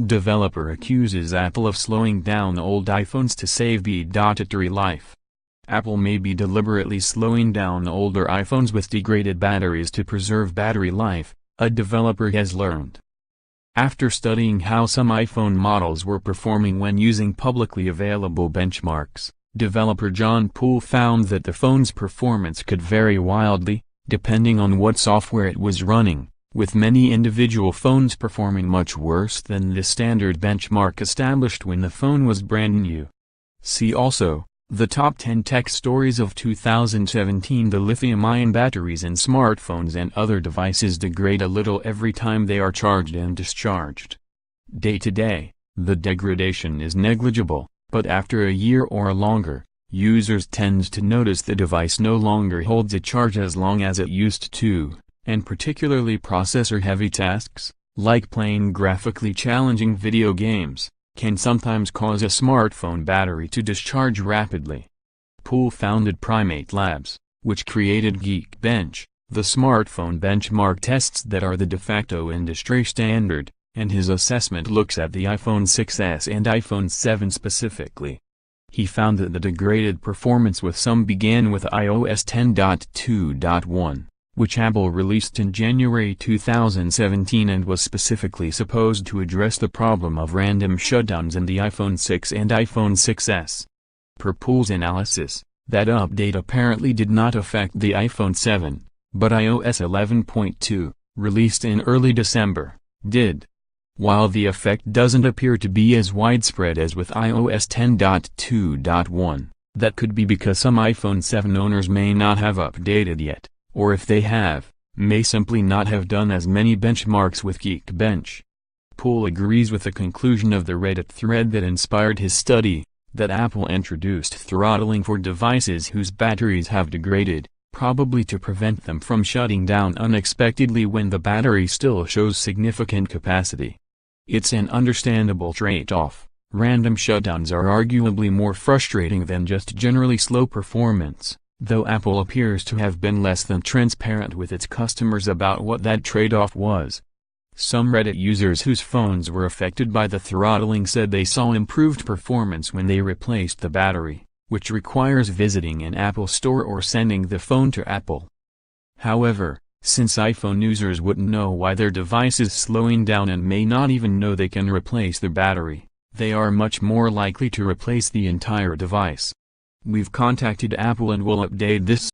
Developer accuses Apple of slowing down old iPhones to save b.attery life. Apple may be deliberately slowing down older iPhones with degraded batteries to preserve battery life, a developer has learned. After studying how some iPhone models were performing when using publicly available benchmarks, developer John Poole found that the phone's performance could vary wildly, depending on what software it was running, with many individual phones performing much worse than the standard benchmark established when the phone was brand new. See also, the top 10 tech stories of 2017. The lithium-ion batteries in smartphones and other devices degrade a little every time they are charged and discharged. Day to day, the degradation is negligible, but after a year or longer, users tend to notice the device no longer holds a charge as long as it used to, and particularly processor-heavy tasks, like playing graphically challenging video games, can sometimes cause a smartphone battery to discharge rapidly. Poole founded Primate Labs, which created Geekbench, the smartphone benchmark tests that are the de facto industry standard, and his assessment looks at the iPhone 6s and iPhone 7 specifically. He found that the degraded performance with some began with iOS 10.2.1. which Apple released in January 2017 and was specifically supposed to address the problem of random shutdowns in the iPhone 6 and iPhone 6s. Per Poole's analysis, that update apparently did not affect the iPhone 7, but iOS 11.2, released in early December, did. While the effect doesn't appear to be as widespread as with iOS 10.2.1, that could be because some iPhone 7 owners may not have updated yet, or if they have, may simply not have done as many benchmarks with Geekbench. Poole agrees with the conclusion of the Reddit thread that inspired his study, that Apple introduced throttling for devices whose batteries have degraded, probably to prevent them from shutting down unexpectedly when the battery still shows significant capacity. It's an understandable trade-off. Random shutdowns are arguably more frustrating than just generally slow performance, though Apple appears to have been less than transparent with its customers about what that trade-off was. Some Reddit users whose phones were affected by the throttling said they saw improved performance when they replaced the battery, which requires visiting an Apple store or sending the phone to Apple. However, since iPhone users wouldn't know why their device is slowing down and may not even know they can replace the battery, they are much more likely to replace the entire device. We've contacted Apple and will update this